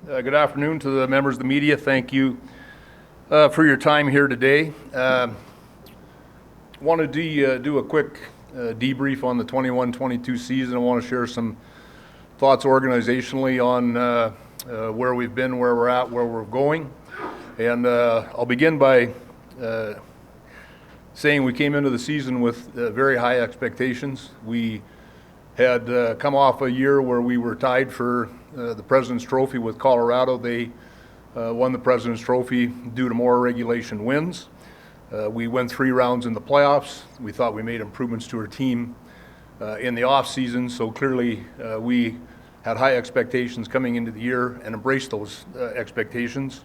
Good afternoon to the members of the media. Thank you for your time here today. Want to do a quick debrief on the 21-22 season. I want to share some thoughts organizationally on where we've been, where we're at, where we're going. And I'll begin by saying we came into the season with very high expectations. We had come off a year where we were tied for the President's Trophy with Colorado. They won the President's Trophy due to more regulation wins. We went 3 rounds in the playoffs. We thought we made improvements to our team in the off season, so clearly we had high expectations coming into the year and embraced those expectations.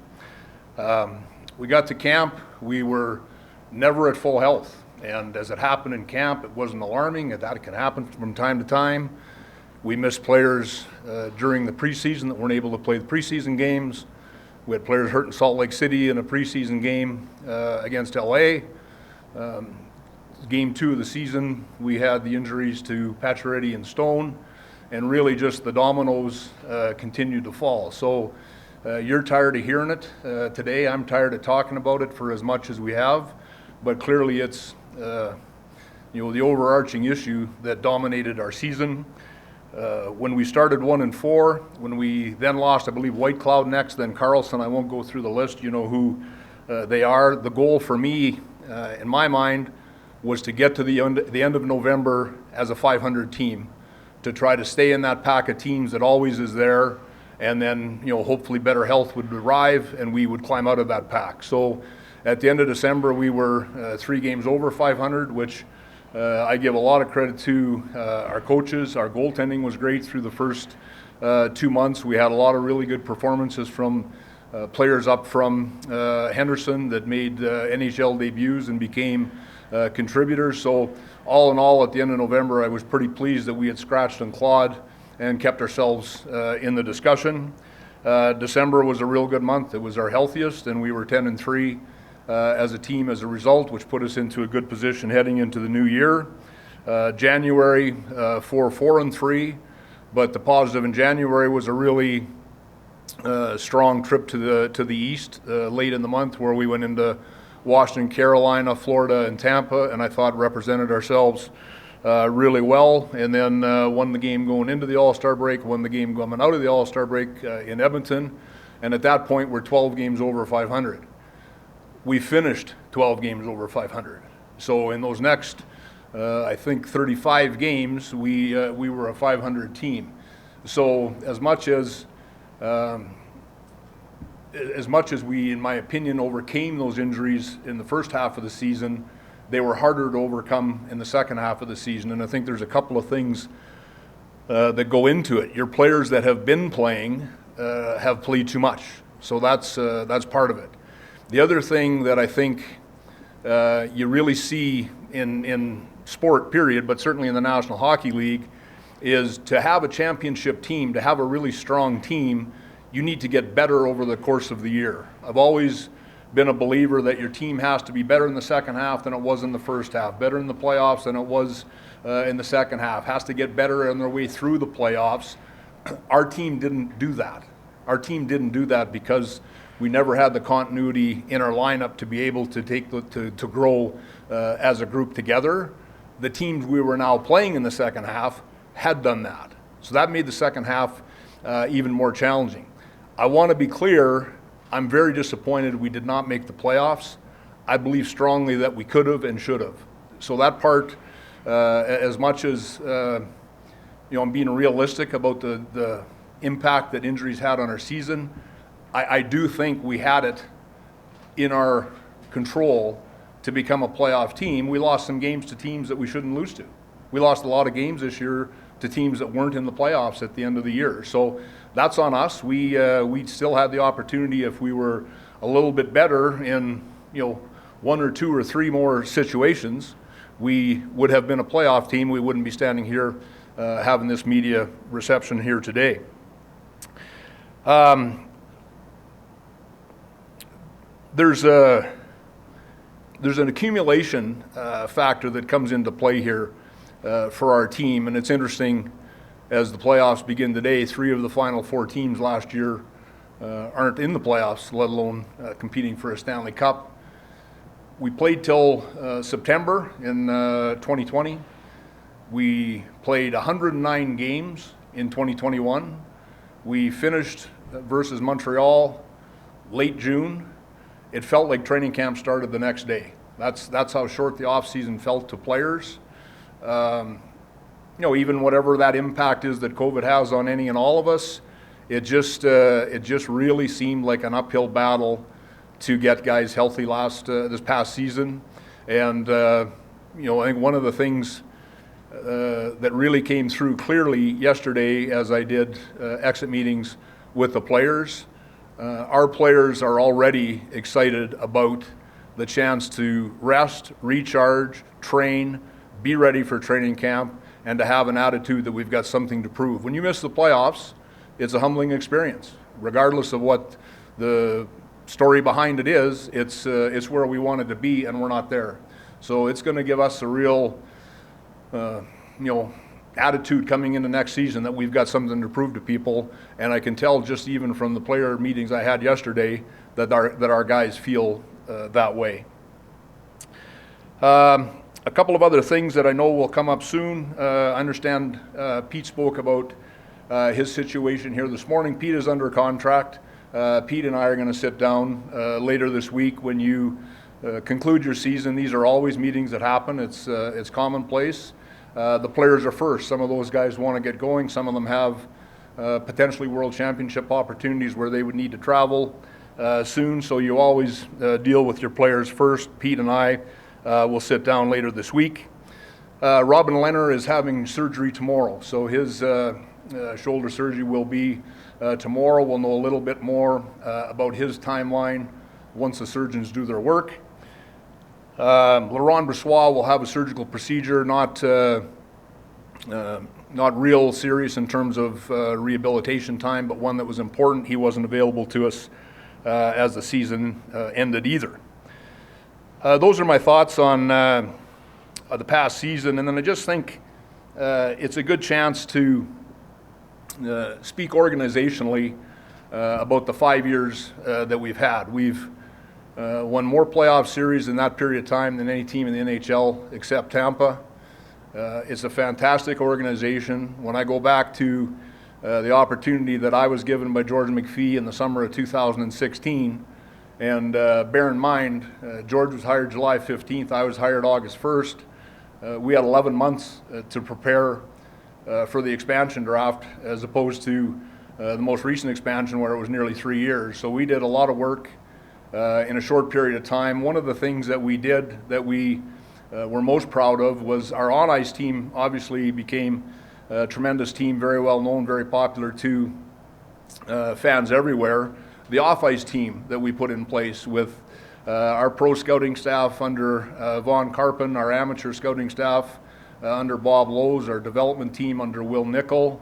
We got to camp. We were never at full health. And as it happened in camp, it wasn't alarming. That can happen from time to time. We missed players during the preseason that weren't able to play the preseason games. We had players hurt in Salt Lake City in a preseason game against LA. Game 2 of the season, we had the injuries to Pacioretty and Stone, and really just the dominoes continued to fall. So you're tired of hearing it today. I'm tired of talking about it for as much as we have, but clearly it's the overarching issue that dominated our season. When we started 1-4, when we then lost, I believe, White Cloud next, then Carlson. I won't go through the list. You know who they are. The goal for me, in my mind, was to get to the end of November as a 500 team, to try to stay in that pack of teams that always is there, and then hopefully better health would arrive and we would climb out of that pack. So at the end of December, we were 3 games over 500, which I give a lot of credit to our coaches. Our goaltending was great through the first 2 months. We had a lot of really good performances from players up from Henderson that made NHL debuts and became contributors. So all in all, at the end of November, I was pretty pleased that we had scratched and clawed and kept ourselves in the discussion. December was a real good month. It was our healthiest, and we were 10-3. As a team as a result, which put us into a good position heading into the new year. January, 4-3, but the positive in January was a really strong trip to the east late in the month, where we went into Washington, Carolina, Florida, and Tampa, and I thought represented ourselves really well, and then won the game going into the All-Star break, won the game coming out of the All-Star break in Edmonton, and at that point we're 12 games over 500. We finished 12 games over 500. So in those next, I think 35 games, we were a 500 team. So as much as we, in my opinion, overcame those injuries in the first half of the season, they were harder to overcome in the second half of the season. And I think there's a couple of things that go into it. Your players that have been playing have played too much. So that's part of it. The other thing that I think you really see in sport, period, but certainly in the National Hockey League, is to have a championship team, to have a really strong team, you need to get better over the course of the year. I've always been a believer that your team has to be better in the second half than it was in the first half, better in the playoffs than it was in the second half, has to get better on their way through the playoffs. Our team didn't do that. Our team didn't do that because we never had the continuity in our lineup to be able to to grow as a group together. The teams we were now playing in the second half had done that. So that made the second half even more challenging. I want to be clear, I'm very disappointed we did not make the playoffs. I believe strongly that we could have and should have. So that part, as much as I'm being realistic about the impact that injuries had on our season, I do think we had it in our control to become a playoff team. We lost some games to teams that we shouldn't lose to. We lost a lot of games this year to teams that weren't in the playoffs at the end of the year. So that's on us. We still had the opportunity, if we were a little bit better in 1 or 2 or 3 more situations, we would have been a playoff team. We wouldn't be standing here having this media reception here today. There's an accumulation factor that comes into play here for our team, and it's interesting as the playoffs begin today. 3 of the final 4 teams last year aren't in the playoffs, let alone competing for a Stanley Cup. We played till September in 2020. We played 109 games in 2021. We finished versus Montreal late June. It felt like training camp started the next day. That's how short the off season felt to players. Even whatever that impact is that COVID has on any and all of us, it just really seemed like an uphill battle to get guys healthy this past season. And I think one of the things that really came through clearly yesterday, as I did exit meetings with the players, our players are already excited about the chance to rest, recharge, train, be ready for training camp, and to have an attitude that we've got something to prove. When you miss the playoffs, it's a humbling experience. Regardless of what the story behind it is, it's where we wanted to be, and we're not there. So it's going to give us a real attitude coming into next season that we've got something to prove to people. And I can tell just even from the player meetings I had yesterday that our guys feel that way. A couple of other things that I know will come up soon. I understand Pete spoke about his situation here this morning. Pete is under contract. Pete and I are going to sit down later this week when you conclude your season. These are always meetings that happen. It's commonplace. The players are first. Some of those guys want to get going. Some of them have potentially world championship opportunities where they would need to travel soon. So you always deal with your players first. Pete and I will sit down later this week. Robin Leonard is having surgery tomorrow. So his shoulder surgery will be tomorrow. We'll know a little bit more about his timeline once the surgeons do their work. Laurent Brossoit will have a surgical procedure, not real serious in terms of rehabilitation time, but one that was important. He wasn't available to us as the season ended either. Those are my thoughts on the past season, and then I just think it's a good chance to speak organizationally about the 5 years that we've had. We've won more playoff series in that period of time than any team in the NHL except Tampa. It's a fantastic organization. When I go back to the opportunity that I was given by George McPhee in the summer of 2016, and bear in mind, George was hired July 15th, I was hired August 1st. We had 11 months to prepare for the expansion draft as opposed to the most recent expansion where it was nearly 3 years. So we did a lot of work in a short period of time. One of the things that we did that we were most proud of was our on-ice team obviously became a tremendous team, very well known, very popular to fans everywhere. The off-ice team that we put in place with our pro scouting staff under Vaughn Carpin, our amateur scouting staff under Bob Lowe's, our development team under Will Nickel,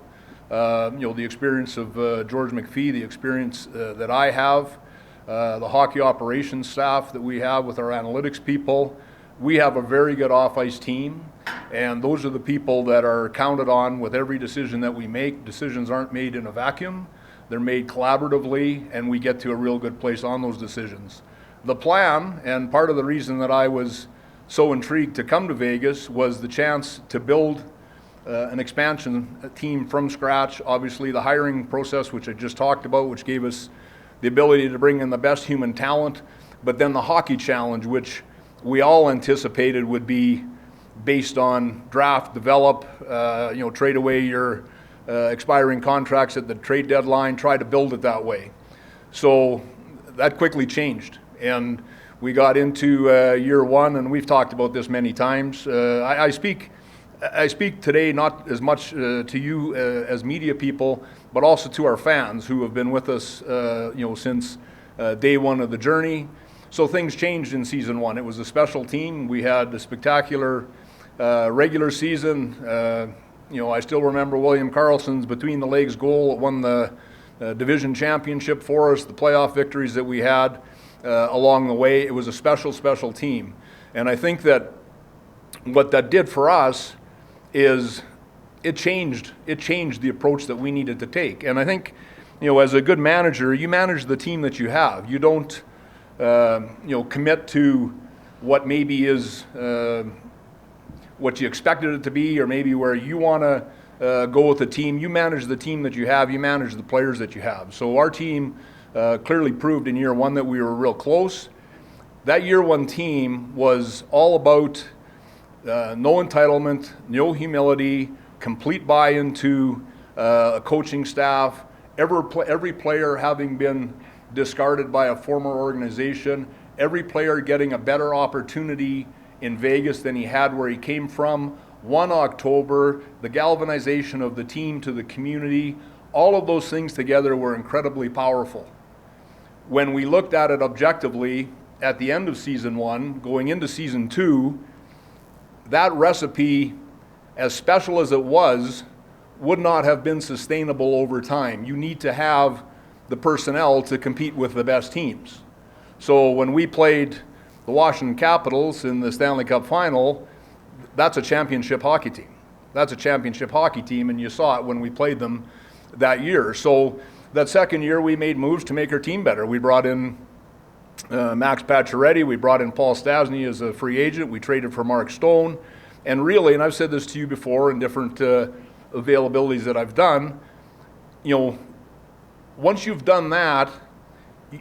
the experience of George McPhee, the experience that I have, the hockey operations staff that we have with our analytics people. We have a very good off-ice team, and those are the people that are counted on with every decision that we make. Decisions aren't made in a vacuum. They're made collaboratively, and we get to a real good place on those decisions. The plan, and part of the reason that I was so intrigued to come to Vegas, was the chance to build an expansion team from scratch. Obviously, the hiring process, which I just talked about, which gave us the ability to bring in the best human talent, but then the hockey challenge, which we all anticipated would be based on draft, develop, trade away your expiring contracts at the trade deadline, try to build it that way. So that quickly changed, and we got into year one, and we've talked about this many times. I speak today not as much to you as media people, but also to our fans who have been with us, since day one of the journey. So things changed in season one. It was a special team. We had a spectacular regular season. I still remember William Karlsson's between the legs goal that won the division championship for us, the playoff victories that we had along the way. It was a special, special team. And I think that what that did for us is it changed the approach that we needed to take. And I think as a good manager, you manage the team that you have. You don't, commit to what maybe is what you expected it to be, or maybe where you want to go with the team. You manage the team that you have. You manage the players that you have. So our team clearly proved in year one that we were real close. That year one team was all about no entitlement, no humility, complete buy-in to a coaching staff, every player having been discarded by a former organization, every player getting a better opportunity in Vegas than he had where he came from. 1 October, the galvanization of the team to the community, all of those things together were incredibly powerful. When we looked at it objectively at the end of season one, going into season two, that recipe, as special as it was, would not have been sustainable over time. You need to have the personnel to compete with the best teams. So when we played the Washington Capitals in the Stanley Cup final, that's a championship hockey team. That's a championship hockey team, and you saw it when we played them that year. So that second year, we made moves to make our team better. We brought in Max Pacioretty. We brought in Paul Stastny as a free agent. We traded for Mark Stone. And really, and I've said this to you before in different availabilities that I've done, once you've done that,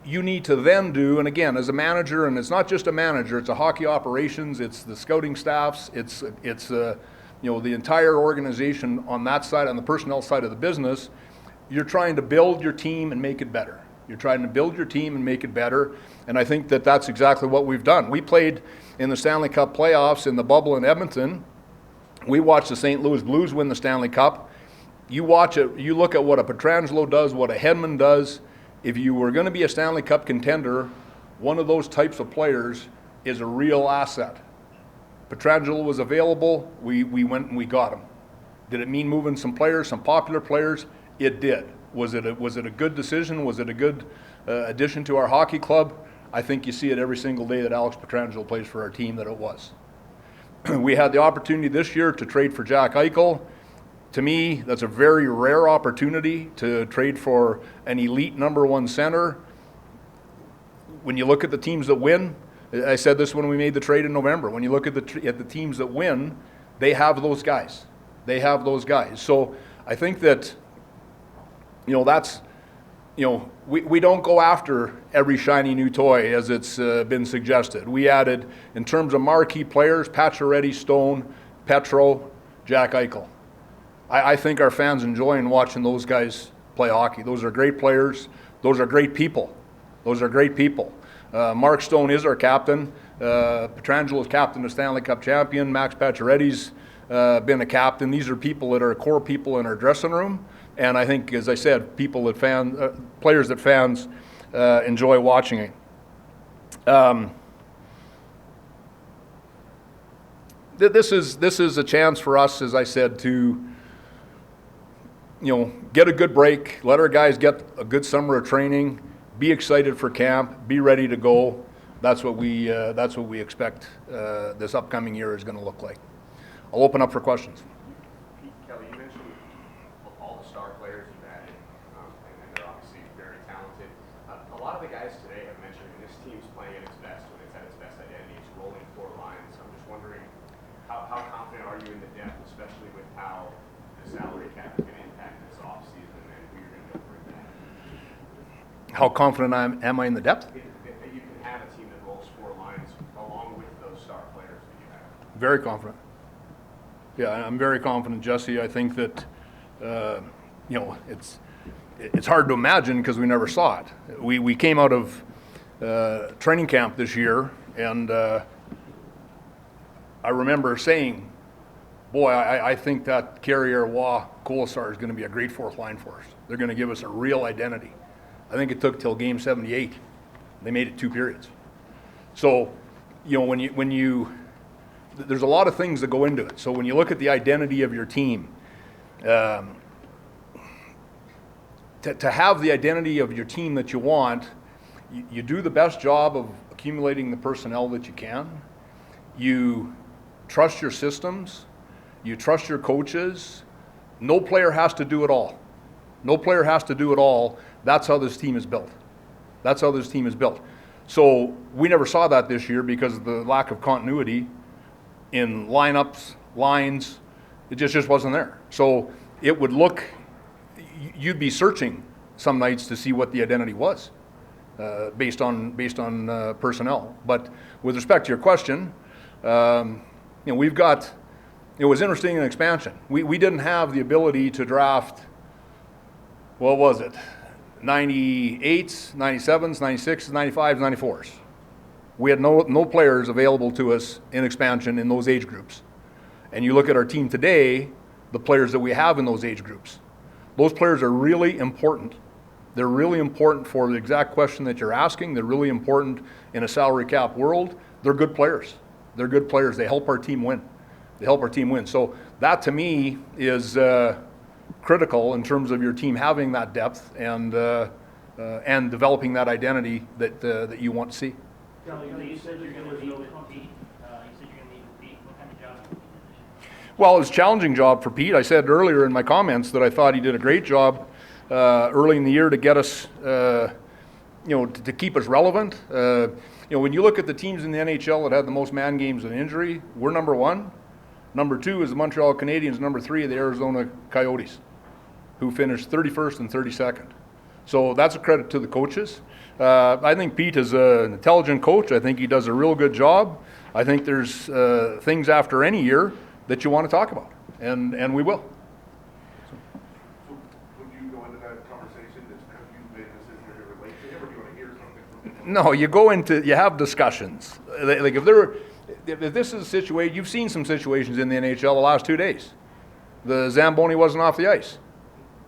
you need to then do, and again, as a manager, and it's not just a manager, it's a hockey operations, it's the scouting staffs, it's the entire organization on that side, on the personnel side of the business. You're trying to build your team and make it better. You're trying to build your team and make it better, and I think that that's exactly what we've done. We played in the Stanley Cup playoffs in the bubble in Edmonton. We watched the St. Louis Blues win the Stanley Cup. You watch it, you look at what a Pietrangelo does, what a Hedman does. If you were going to be a Stanley Cup contender, one of those types of players is a real asset. Pietrangelo was available. We went and we got him. Did it mean moving some players, some popular players? It did. Was it a good decision? Was it a good addition to our hockey club? I think you see it every single day that Alex Pietrangelo plays for our team that it was. We had the opportunity this year to trade for Jack Eichel. To me, that's a very rare opportunity to trade for an elite number one center. When you look at the teams that win, I said this when we made the trade in November, when you look at the teams that win, they have those guys. They have those guys. So I think that, that's, we don't go after every shiny new toy as it's been suggested. We added, in terms of marquee players, Pacioretty, Stone, Petro, Jack Eichel. I think our fans enjoy watching those guys play hockey. Those are great players. Those are great people. Mark Stone is our captain. Pietrangelo is captain of Stanley Cup champion. Max Pacioretty's been a captain. These are people that are core people in our dressing room. And I think, as I said, players that fans enjoy watching. This is a chance for us, as I said, to get a good break, let our guys get a good summer of training, be excited for camp, be ready to go. That's what we expect this upcoming year is going to look like. I'll open up for questions. Kelly, you mentioned all the star players you've added, and they're obviously very talented. A lot of the guys today have mentioned this team's playing at its best when it's at its best identity. It's rolling 4 lines. I'm just wondering, how confident are you in the depth, especially with how the salary cap is going to impact this offseason and who you're going to go bring back? How confident am I in the depth? That you can have a team that rolls 4 lines along with those star players that you have. Very confident. Yeah, I'm very confident, Jesse. I think that, it's hard to imagine because we never saw it. We came out of training camp this year, and I remember saying, boy, I think that Carrier, Waugh, Colasar is going to be a great 4th line for us. They're going to give us a real identity. I think it took till game 78. They made it 2 periods. So, when you there's a lot of things that go into it. So when you look at the identity of your team, to have the identity of your team that you want, you do the best job of accumulating the personnel that you can. You trust your systems. You trust your coaches. No player has to do it all. No player has to do it all, That's how this team is built. That's how this team is built. So we never saw that this year because of the lack of continuity in lineups, lines. It just wasn't there. So it would look, you'd be searching some nights to see what the identity was based on personnel. But with respect to your question, we've got, it was interesting in expansion. We didn't have the ability to draft, what was it, 98s, 97s, 96s, 95s, 94s. We had no players available to us in expansion in those age groups. And you look at our team today, the players that we have in those age groups. Those players are really important. They're really important for the exact question that you're asking. They're really important in a salary cap world. They're good players. They're good players. They help our team win. They help our team win. So that to me is critical in terms of your team having that depth and developing that identity that you want to see. Kelly, you said you're going to meet with Pete. You said you're going to meet with Pete. What kind of job is he? Well, it was a challenging job for Pete. I said earlier in my comments that I thought he did a great job early in the year to get us, to keep us relevant. When you look at the teams in the NHL that had the most man games and injury, we're number one. Number two is the Montreal Canadiens. Number three, the Arizona Coyotes, who finished 31st and 32nd. So that's a credit to the coaches. I think Pete is an intelligent coach. I think he does a real good job. I think there's things after any year that you want to talk about, and we will. So would you go into that conversation have you made a decision to relate to him, or do you want to hear something from him? No, you have discussions. Like if this is a situation, you've seen some situations in the NHL the last 2 days. The Zamboni wasn't off the ice.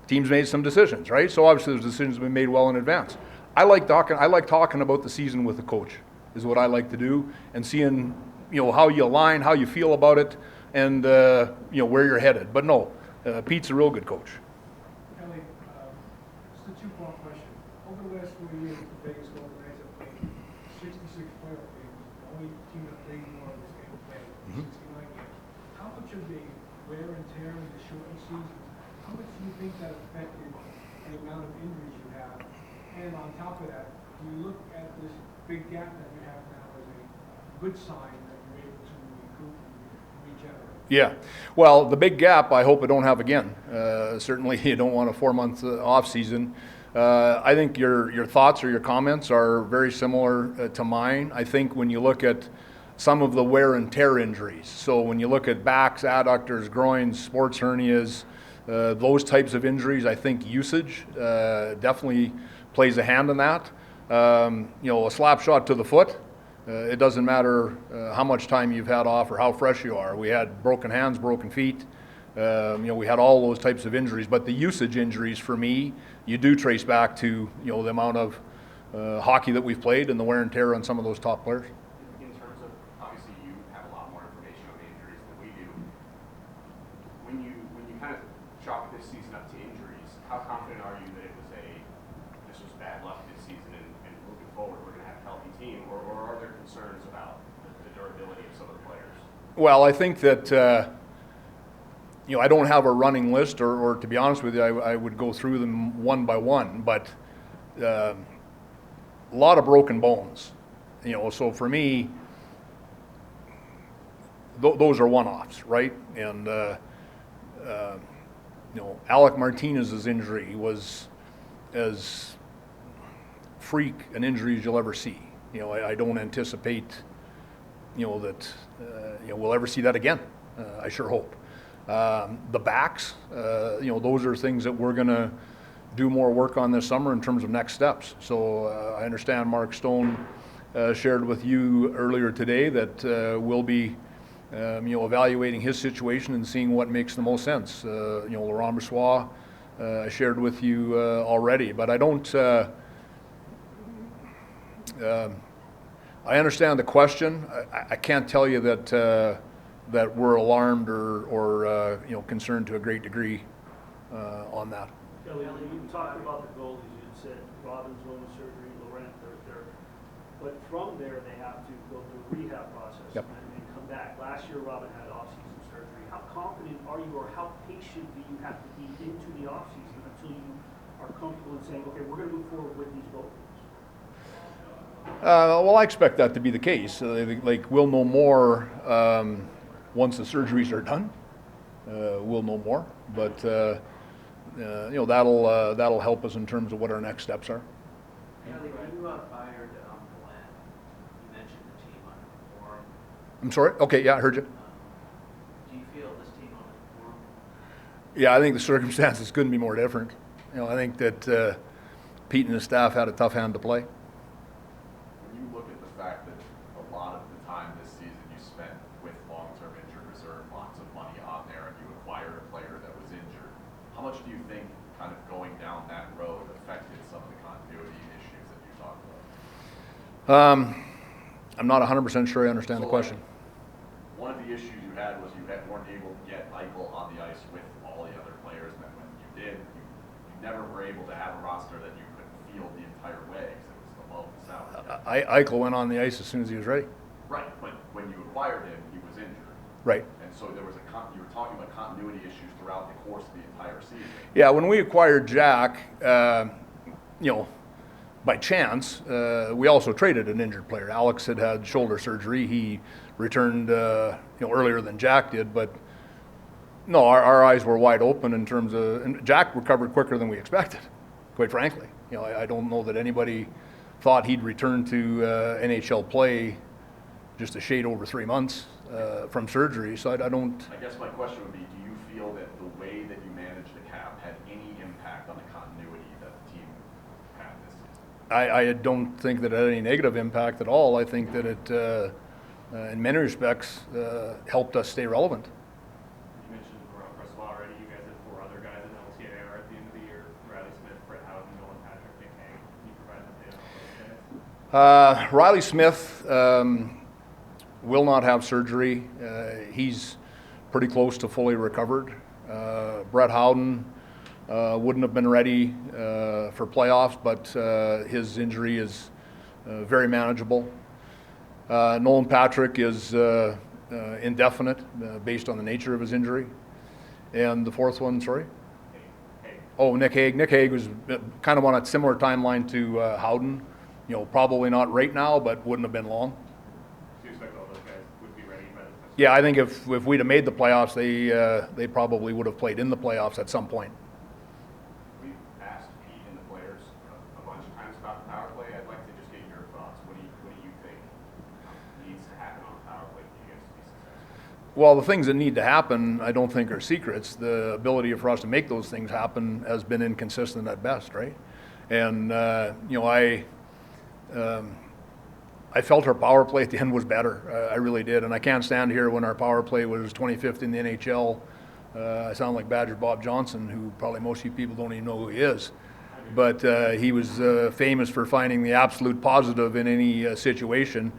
Teams made some decisions, right? So obviously those decisions have been made well in advance. I like talking about the season with the coach, is what I like to do, and seeing how you align, how you feel about it, and where you're headed. But no, Pete's a real good coach. Kelly, just a two-part question. Over the last 4 years, the Vegas Golden Knights have played 66 playoff games. The only team that played more of this game played 69 games. How much of the wear and tear in the shortened season, how much do you think that affected the amount of injuries you have? And on top of that, do you look at this big gap that you have now as a good sign that you're able to recruit and regenerate? Yeah. Well, the big gap I hope I don't have again. Certainly you don't want a 4-month off season. I think your thoughts or your comments are very similar to mine. I think when you look at some of the wear and tear injuries, so when you look at backs, adductors, groins, sports hernias, those types of injuries, I think usage definitely plays a hand in that. A slap shot to the foot, it doesn't matter how much time you've had off or how fresh you are. We had broken hands, broken feet. We had all those types of injuries. But the usage injuries for me, you do trace back to the amount of hockey that we've played and the wear and tear on some of those top players. In terms of, obviously you have a lot more information on the injuries than we do. When you kind of chalk this season up to injuries, how confident are you that this was bad luck this season and moving forward we're going to have a healthy team, or are there concerns about the durability of some of the players? Well, I think that I don't have a running list, or to be honest with you, I would go through them one by one, but a lot of broken bones. So for me, those are one-offs, right? And Alec Martinez's injury was as freak an injury as you'll ever see. I don't anticipate, that we'll ever see that again. I sure hope. The backs, those are things that we're going to do more work on this summer in terms of next steps. So I understand Mark Stone shared with you earlier today that we'll be evaluating his situation and seeing what makes the most sense. Laurent Brossoit I shared with you already, but I don't. I understand the question. I can't tell you that we're alarmed or concerned to a great degree on that. Kelly, you talked about the goalies. You said Robin's going to surgery, Laurent, they're but from there they have to go through the rehab process Yep. and come back. Last year Robin had off-season surgery. How confident are you, or how patient do you have to be into the off-season until you are comfortable in saying, okay, we're going to move forward with these goalies? Well, I expect that to be the case. Like we'll know more once the surgeries are done. We'll know more, but that'll help us in terms of what our next steps are. Kelly, when you fired Glenn, you mentioned the team underperformed. I'm sorry? Okay, yeah, I heard you. Do you feel this team underperformed? Yeah, I think the circumstances couldn't be more different. I think that Pete and his staff had a tough hand to play. When you look at the fact that a lot of the time this season you spent with long-term injured reserve, lots of money on there, and you acquired a player that was injured, how much do you think kind of going down that road affected some of the continuity issues that you talked about? I'm not 100% sure I understand the question. One of the issues you had was you weren't able to get Eichel on the ice with all the other players, and then when you did, you never were able to have a roster that you could field the entire way because it was the low salary. Eichel went on the ice as soon as he was ready. Right, but when you acquired him, he was injured. Right. And so there was you were talking about continuity issues throughout the course of the entire season. Yeah, when we acquired Jack, by chance, we also traded an injured player. Alex had shoulder surgery. He returned, earlier than Jack did, but no, our eyes were wide open in terms of, and Jack recovered quicker than we expected, quite frankly. I don't know that anybody thought he'd return to NHL play just a shade over 3 months from surgery, so I don't. I guess my question would be, do you feel that the way that you managed the cap had any impact on the continuity that the team had this season? I don't think that it had any negative impact at all. I think that it, in many respects, helped us stay relevant. You mentioned Russell already. You guys had 4 other guys in LTIR at the end of the year: Riley Smith, Brett Howden, Nolan Patrick, Nick Hague. Can you provide an update on those guys? Riley Smith will not have surgery. He's pretty close to fully recovered. Brett Howden wouldn't have been ready for playoffs, but his injury is very manageable. Nolan Patrick is indefinite based on the nature of his injury. And the fourth one, sorry? Oh, Nick Hague. Nick Hague was kind of on a similar timeline to Howden. Probably not right now, but wouldn't have been long. Do you expect all those guys would be ready by the time? Yeah, I think if we'd have made the playoffs, they probably would have played in the playoffs at some point. We've asked Pete and the players a bunch of times about the power play. I'd like to just get your thoughts. What do you think needs to happen on the power play for you guys to be successful? Well, the things that need to happen, I don't think are secrets. The ability for us to make those things happen has been inconsistent at best, right? And I felt our power play at the end was better. I really did. And I can't stand here when our power play was 25th in the NHL. I sound like Badger Bob Johnson, who probably most of you people don't even know who he is. But he was famous for finding the absolute positive in any situation.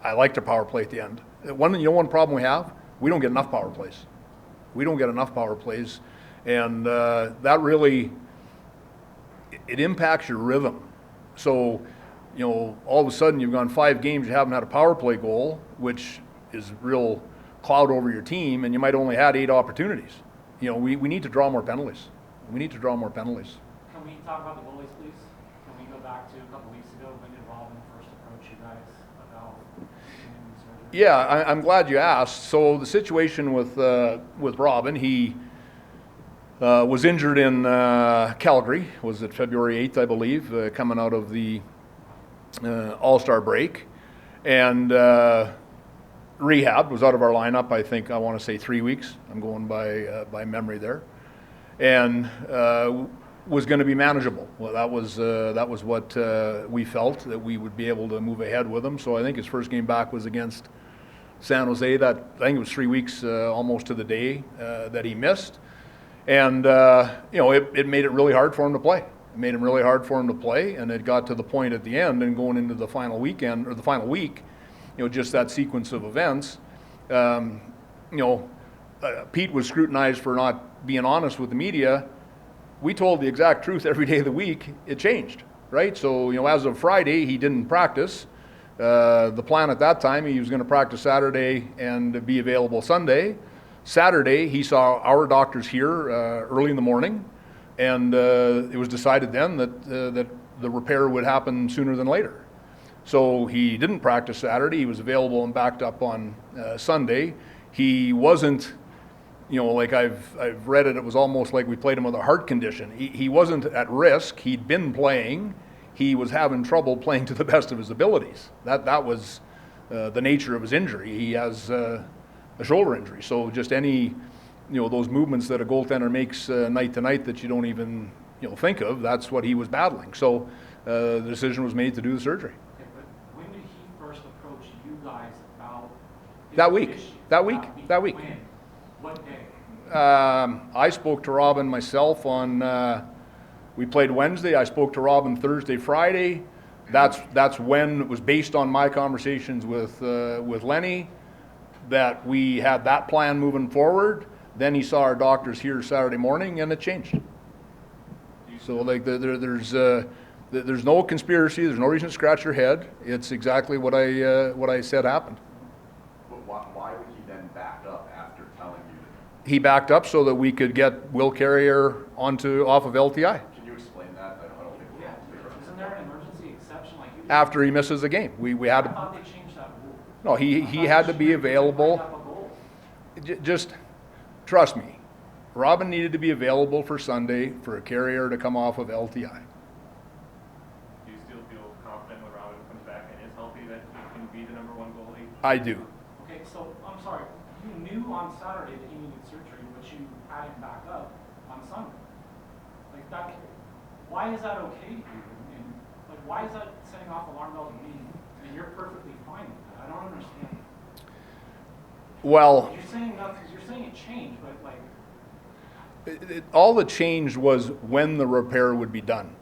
I liked our power play at the end. One problem we have? We don't get enough power plays. We don't get enough power plays. And that really, it impacts your rhythm. So, all of a sudden you've gone 5 games, you haven't had a power play goal, which is a real cloud over your team, and you might only had 8 opportunities. We need to draw more penalties. We need to draw more penalties. Can we talk about the goalies, please? Can we go back to a couple weeks ago? When did Robin first approach you guys about surgery? Yeah, I'm glad you asked. So the situation with Robin, he was injured in Calgary. Was it February 8th, I believe, coming out of the All-Star break, and rehab, was out of our lineup. I want to say 3 weeks. I'm going by memory there, and was going to be manageable. Well, that was what we felt, that we would be able to move ahead with him. So I think his first game back was against San Jose. I think it was 3 weeks, almost to the day, that he missed, and it made it really hard for him to play. It made him really hard for him to play, and it got to the point at the end and going into the final weekend, or the final week, just that sequence of events. Pete was scrutinized for not being honest with the media. We told the exact truth every day of the week. It changed, right? So, as of Friday, he didn't practice. The plan at that time, he was going to practice Saturday and be available Sunday. Saturday, he saw our doctors here early in the morning. And it was decided then that the repair would happen sooner than later. So he didn't practice Saturday. He was available and backed up on Sunday. He wasn't, like I've read it, it was almost like we played him with a heart condition. He wasn't at risk. He'd been playing. He was having trouble playing to the best of his abilities. That was the nature of his injury. He has a shoulder injury. So just any, those movements that a goaltender makes night to night that you don't even, think of, that's what he was battling. So the decision was made to do the surgery. Okay, but when did he first approach you guys about his That week. issue? That week. When? What day? I spoke to Robin myself on, we played Wednesday. I spoke to Robin Thursday, Friday. That's when it was based on my conversations with Lenny that we had that plan moving forward. Then he saw our doctors here Saturday morning, and it changed. So like there's no conspiracy. There's no reason to scratch your head. It's exactly what I said happened. But why would he then back up after telling you that? He backed up so that we could get Will Carrier off of LTI Can you explain that? I don't think we're all clear on Isn't there an emergency exception like you? after he misses the game. We I had thought they changed that rule. no. He had to be available. Just trust me. Robin needed to be available for Sunday for a Carrier to come off of LTI. Do you still feel confident when Robin comes back and is healthy that he can be the number one goalie? I do. Okay, so I'm sorry. You knew on Saturday that he needed surgery, but you had him back up on Sunday. Like that. Why is that okay to you? And like, why is that setting off alarm bells to me? And you're perfectly fine with that. I don't understand. Well, You're saying nothing. You're saying it changed, but like. all that changed was when the repair would be done.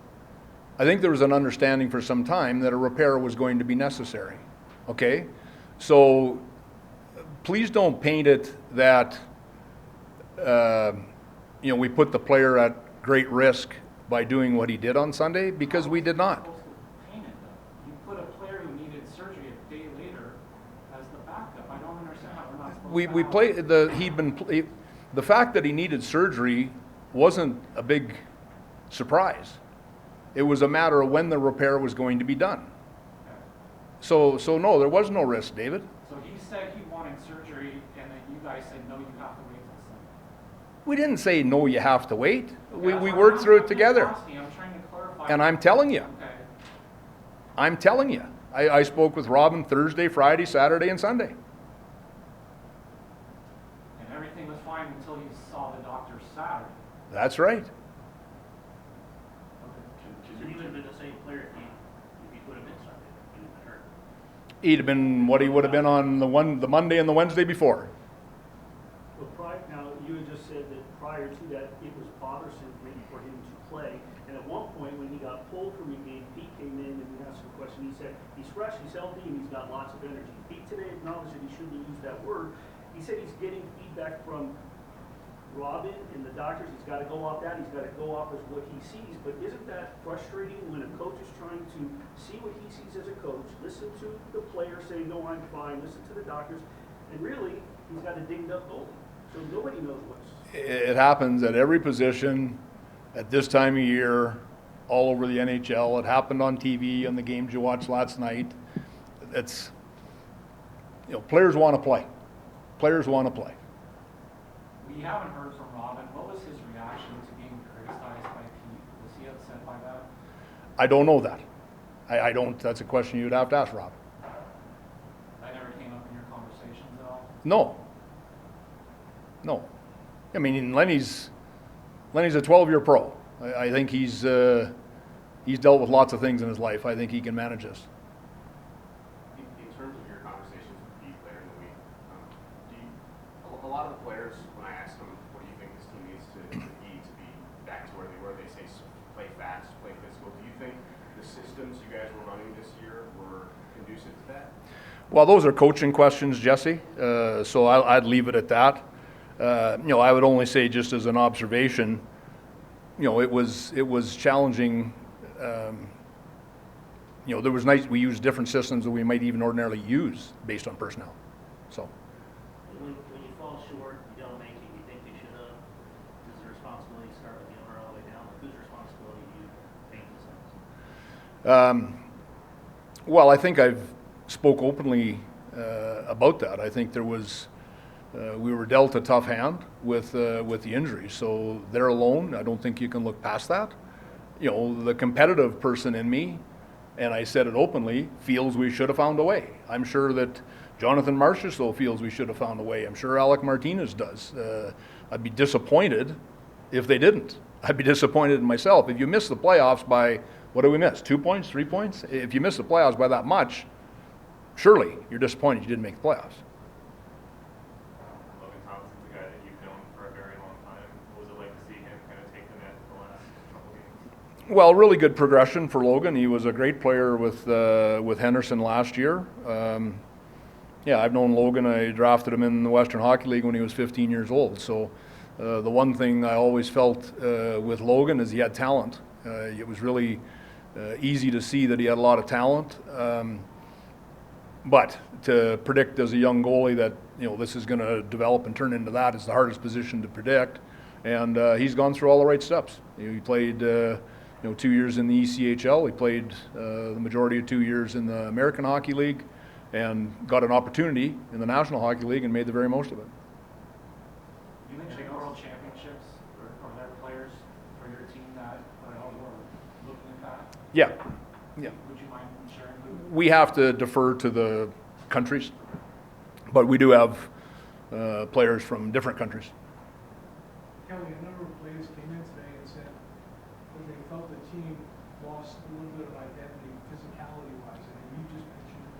I think there was an understanding for some time that a repair was going to be necessary. Okay? So please don't paint it that we put the player at great risk by doing what he did on Sunday, because we did not. Supposed to paint it, though. You put a player who needed surgery a day later as the backup. I don't understand how we're not supposed We to. played the fact that he needed surgery wasn't a big surprise. It was a matter of when the repair was going to be done. So no, there was no risk, David. So he said he wanted surgery, and then you guys said no, you have to wait till Sunday. We didn't say no, you have to wait. We That's what worked I'm- through I'm it just together. asking, I'm trying to clarify. And I'm telling you, Okay. I'm telling you. I spoke with Robin Thursday, Friday, Saturday, and Sunday. And everything was fine until you saw the doctor Saturday. That's right. So he would have been the same player if he would have been Sunday, he would have been hurt. He'd have been what he would have been on the Monday and the Wednesday before. Well, now, you had just said that prior to that, it was bothersome for him to play. And at one point, when he got pulled from the game, Pete came in and we asked him a question. He said, he's fresh, he's healthy, and he's got lots of energy. Pete today acknowledged that he shouldn't have used that word. He said he's getting feedback from Robin and the doctors. He's got to go off that. He's got to go off as what he sees. But isn't that frustrating when a coach is trying to see what he sees as a coach, listen to the player say, no, I'm fine, listen to the doctors, and really, he's got a dinged up goalie. So nobody knows what's. It happens at every position at this time of year, all over the NHL. It happened on TV on the games you watched last night. It's, players want to play. Players want to play. We haven't heard from Robin. What was his reaction to being criticized by Pete? Was he upset by that? I don't know that. I don't, that's a question you'd have to ask Rob. That never came up in your conversations at all? No. No. I mean, Lenny's a 12-year pro. I think he's dealt with lots of things in his life. I think he can manage this. In terms of your conversations with Pete later in the week, a lot of the players, when I ask them, what do you think this team needs to be back to where they were, they say play fast, play physical. Do you think the systems you guys were running this year were conducive to that? Well, those are coaching questions, Jesse. So I'd leave it at that. I would only say, just as an observation, it was challenging. There was nights we used different systems that we might even ordinarily use based on personnel. So. When you fall short, you don't make it, you think you should have, does the responsibility start with the owner all the way down? Well, I think I've spoke openly about that. I think there was we were dealt a tough hand with the injuries, so they're alone. I don't think you can look past that. You know, the competitive person in me, and I said it openly, feels we should have found a way. I'm sure that Jonathan Marchessault feels we should have found a way. I'm sure Alec Martinez does. I'd be disappointed if they didn't. I'd be disappointed in myself. If you miss the playoffs by, what do we miss, 2 points, 3 points? If you miss the playoffs by that much, surely you're disappointed you didn't make the playoffs. Logan Thompson's a guy that you've known for a very long time. What was it like to see him kind of take the net the last couple games? Well, really good progression for Logan. He was a great player with Henderson last year. Yeah, I've known Logan. I drafted him in the Western Hockey League when he was 15 years old. So the one thing I always felt with Logan is he had talent. It was really easy to see that he had a lot of talent. But to predict as a young goalie that, you know, this is going to develop and turn into that is the hardest position to predict. And he's gone through all the right steps. He played 2 years in the ECHL. He played the majority of 2 years in the American Hockey League, and got an opportunity in the National Hockey League and made the very most of it. You mentioned World Championships, or there players for your team that are looking at that? Yeah. Would you mind sharing who? We have to defer to the countries, but we do have players from different countries. Kelly, a number of players came in today and said that they felt the team lost a little bit of identity physicality-wise, and you just mentioned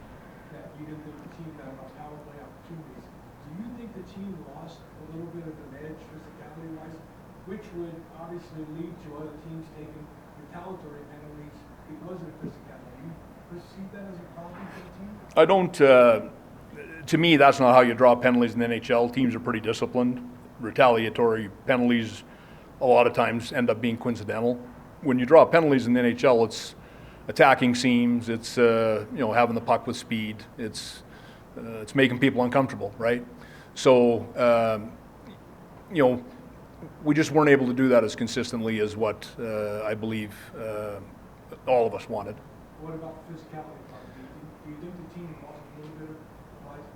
that you didn't think the team got enough power play opportunities. Do you think the team lost a little bit of an edge physicality-wise, which would obviously lead to other teams taking retaliatory penalties because of the physicality? Do you perceive that as a problem for the team? I don't. To me, that's not how you draw penalties in the NHL. Teams are pretty disciplined. Retaliatory penalties a lot of times end up being coincidental. When you draw penalties in the NHL, it's attacking seams, it's having the puck with speed, it's making people uncomfortable, right? So we just weren't able to do that as consistently as what I believe all of us wanted. What about the physicality part? Do you think the team lost a little bit of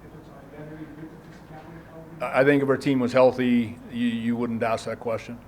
if it's identity with the physicality part? I think if our team was healthy, you wouldn't ask that question.